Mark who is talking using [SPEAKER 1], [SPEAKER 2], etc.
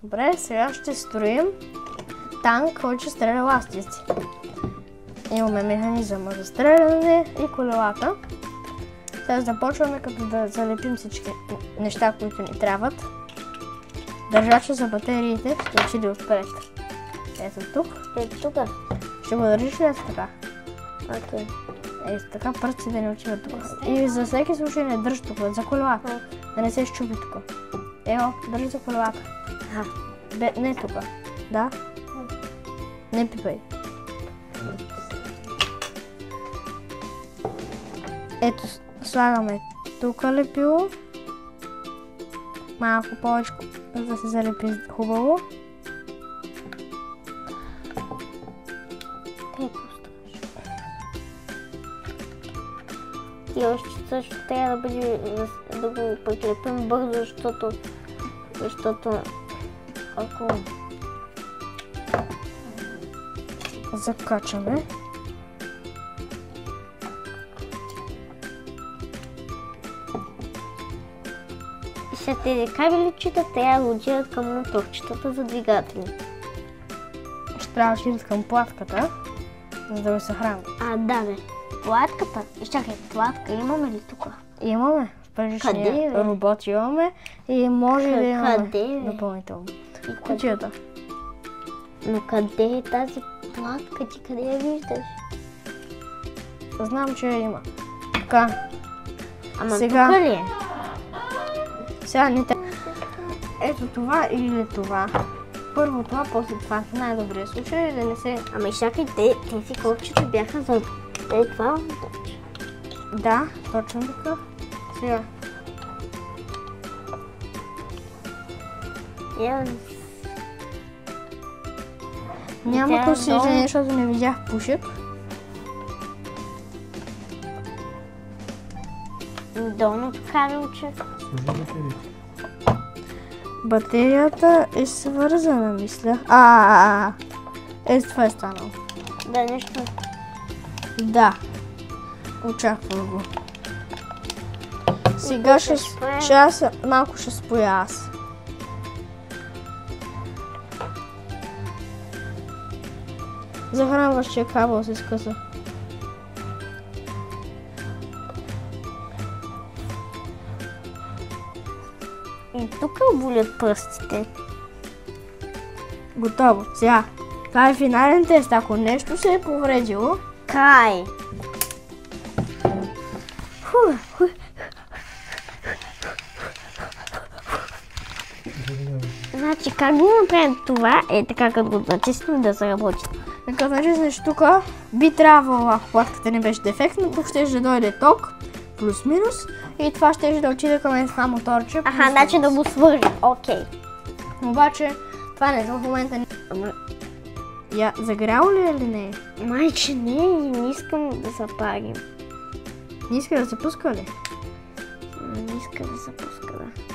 [SPEAKER 1] Добре, сега ще строим танк, който ще стреля ластици. Имаме механизъма за стреляне и колелата. Сега започваме като да залепим всички неща, които ни трябват. Държача за батериите ще отиде отпред. Ето тук.
[SPEAKER 2] Ето тук.
[SPEAKER 1] Ще го държиш ли ето така?
[SPEAKER 2] Окей.
[SPEAKER 1] Ето така, пръстите да не отиват тук. И за всеки случай не държи тук, за колелата. Да не се щупи тук. Ево, държи за колелата. Не тук. Да. Не пипай. Ето, слагаме тук лепило. Малко повече, за да се залепи хубаво.
[SPEAKER 2] И още също трябва да бъде да го прикрепим бързо, защото ако
[SPEAKER 1] закачаме.
[SPEAKER 2] И след тези кабелчета трябва да отидат към моторчетата за двигатели.
[SPEAKER 1] Ще трябва да отидат към платката, за да го съхраним.
[SPEAKER 2] Да бе. Платката? Чакай, платка имаме ли тук?
[SPEAKER 1] Имаме. В предишния робот имаме и може да имаме допълнително.
[SPEAKER 2] И
[SPEAKER 1] кутията.
[SPEAKER 2] Но къде е тази платка? Ти къде я виждаш?
[SPEAKER 1] Знам, че я има. Така.
[SPEAKER 2] Ама
[SPEAKER 1] сега,
[SPEAKER 2] тук ли е?
[SPEAKER 1] Сега не те... Ето това или това. Първо това, после това. В най-добрия случай да не се...
[SPEAKER 2] Ама чакай, тези копчета бяха за... това?
[SPEAKER 1] Да, точно така. Сега. Няма косиждане, защото не видях пушек.
[SPEAKER 2] Долното кабелче.
[SPEAKER 1] Батерията е свързана, мисля. Ето това е станало.
[SPEAKER 2] Да, нещо.
[SPEAKER 1] Да. Очаквам го. Сега малко ще споя аз. Захранващия кабел се скъса.
[SPEAKER 2] И тук болят пръстите.
[SPEAKER 1] Готово. Сега. Това е финален тест. Ако нещо се е повредило,
[SPEAKER 2] край. Значи как го направим това е така, като го натиснем да заработи.
[SPEAKER 1] Като натиснеш тук, би трябвало, ако платката не беше дефектна, тук ще дойде ток, плюс-минус, и това ще да отиде към това моторче.
[SPEAKER 2] Значи да го свържи. Окей.
[SPEAKER 1] Обаче, това не в момента не... Загряло ли е или не?
[SPEAKER 2] Майче не искам да запалим.
[SPEAKER 1] Не иска да се пуска ли?
[SPEAKER 2] Не иска да се пуска, да.